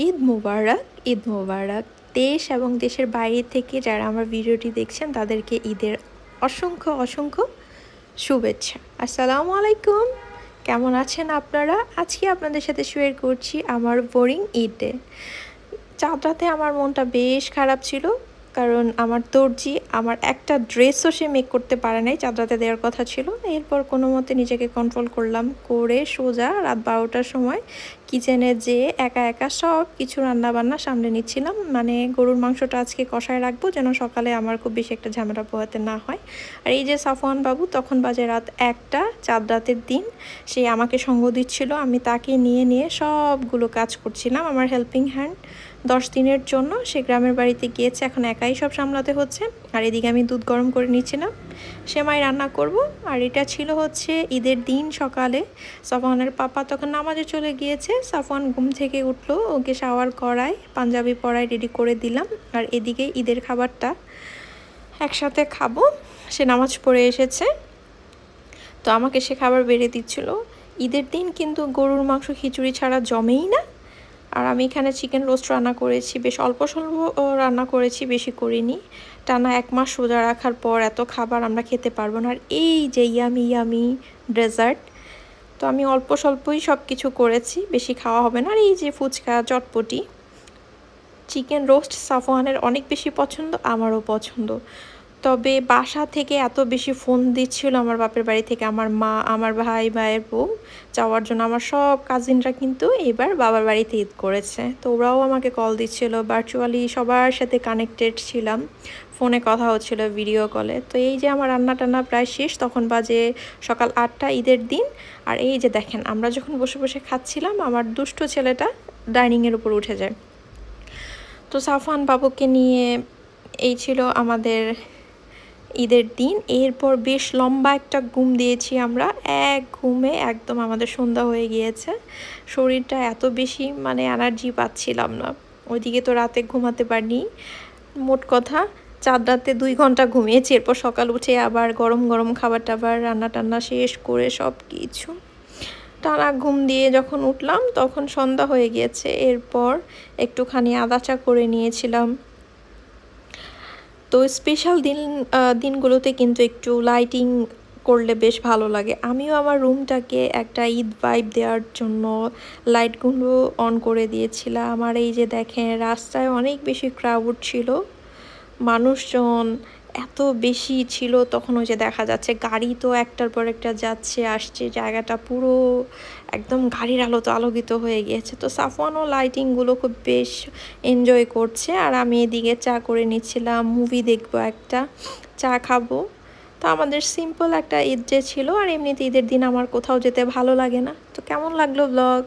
ঈদ মুবারক, ঈদ মুবারক। দেশ এবং দেশের বাইরে থেকে যারা আমার ভিডিওটি দেখছেন তাদেরকে ঈদের অসংখ্য অসংখ্য শুভেচ্ছা। আসসালামু আলাইকুম, কেমন আছেন আপনারা? আজকে আপনাদের সাথে শেয়ার করছি আমার বোরিং ঈদ ডে। চাঁদ রাতে আমার মনটা বেশ খারাপ ছিল, কারণ আমার দর্জি আমার একটা ড্রেসও সে মেক করতে পারে নাই, চাঁদ রাতে দেওয়ার কথা ছিল। এরপর কোনো মতে নিজেকে কন্ট্রোল করলাম, করে সোজা রাত 12টার সময় কিচেনে যেয়ে একা একা সব কিছু রান্নাবান্না সামলে নিচ্ছিলাম। মানে গরুর মাংসটা আজকে কষায় রাখবো, যেন সকালে আমার খুব বেশি একটা ঝামেলা পোহাতে না হয়। আর এই যে সাফওয়ান বাবু, তখন বাজে রাত 1টা, চাঁদ রাতের দিন। সে আমাকে সঙ্গ দিচ্ছিল, আমি তাকে নিয়ে নিয়ে সবগুলো কাজ করছিলাম। আমার হেল্পিং হ্যান্ড 10 দিনের জন্য সে গ্রামের বাড়িতে গিয়েছে, এখন একাই সব সামলাতে হচ্ছে। আর এদিকে আমি দুধ গরম করে নিচ্ছিলাম, সেমাই রান্না করব। আর এটা ছিল হচ্ছে ঈদের দিন সকালে। সাফওয়ানের পাপা তখন নামাজে চলে গিয়েছে। সাফওয়ান ঘুম থেকে উঠলো, ওকে শাওয়ার করায়, পাঞ্জাবি পরায় রেডি করে দিলাম। আর এদিকে ঈদের খাবারটা একসাথে খাবো। সে নামাজ পড়ে এসেছে, তো আমাকে সে খাবার বেড়ে দিচ্ছিল। ঈদের দিন কিন্তু গরুর মাংস খিচুড়ি ছাড়া জমেই না। আর আমি এখানে চিকেন রোস্ট রান্না করেছি, বেশ অল্প স্বল্প রান্না করেছি, বেশি করিনি। টানা 1 মাস রোজা রাখার পর এত খাবার আমরা খেতে পারবো না। আর এই যে ইয়ামি ইয়ামি ডেজার্ট, তো আমি অল্প স্বল্পই সব কিছু করেছি, বেশি খাওয়া হবে না। আর এই যে ফুচকা, চটপটি, চিকেন রোস্ট সাফওয়ানের অনেক বেশি পছন্দ, আমারও পছন্দ। তবে বাসা থেকে এত বেশি ফোন দিচ্ছিল আমার বাপের বাড়ি থেকে, আমার মা, আমার ভাই, ভাইয়ের বউ যাওয়ার জন্য। আমার সব কাজিনরা কিন্তু এবার বাবার বাড়িতে ঈদ করেছে, তো ওরাও আমাকে কল দিচ্ছিল, ভার্চুয়ালি সবার সাথে কানেক্টেড ছিলাম, ফোনে কথা হচ্ছিল, ভিডিও কলে। তো এই যে আমার রান্না টান্না প্রায় শেষ, তখন বাজে সকাল 8টা ঈদের দিন। আর এই যে দেখেন, আমরা যখন বসে বসে খাচ্ছিলাম, আমার দুষ্ট ছেলেটা ডাইনিংয়ের উপর উঠে যায়। তো সাফওয়ান বাবুকে নিয়ে এই ছিল আমাদের ঈদের দিন। এরপর বেশ লম্বা একটা ঘুম দিয়েছি আমরা, এক ঘুমে একদম আমাদের সন্ধ্যা হয়ে গিয়েছে। শরীরটা এত বেশি মানে এনার্জি পাচ্ছিলাম না, ওইদিকে তো রাতে ঘুমাতে পারিনি। মোট কথা চাঁদ রাতে 2 ঘন্টা ঘুমিয়েছি। এরপর সকাল উঠে আবার গরম গরম খাবার টাবার রান্না টান্না শেষ করে সব কিছু টানা ঘুম দিয়ে যখন উঠলাম, তখন সন্ধ্যা হয়ে গিয়েছে। এরপর একটুখানি আদা চা করে নিয়েছিলাম। তো স্পেশাল দিনগুলোতে কিন্তু একটু লাইটিং করলে বেশ ভালো লাগে। আমিও আমার রুমটাকে একটা ঈদ ভাইব দেওয়ার জন্য লাইটগুলো অন করে দিয়েছিলাম। আর এই যে দেখেন, রাস্তায় অনেক বেশি ক্রাউড ছিল, মানুষজন এত বেশি ছিল। তখন ওই যে দেখা যাচ্ছে গাড়ি তো একটার পর একটা যাচ্ছে আসছে, জায়গাটা পুরো একদম গাড়ির আলোতে আলোকিত হয়ে গিয়েছে। তো সাফওয়ানও লাইটিংগুলো খুব বেশ এনজয় করছে। আর আমি এদিকে চা করে নিচ্ছিলাম, মুভি দেখবো, একটা চা খাবো। তো আমাদের সিম্পল একটা ঈদ ডে ছিল। আর এমনিতে ঈদের দিন আমার কোথাও যেতে ভালো লাগে না। তো কেমন লাগলো ব্লগ?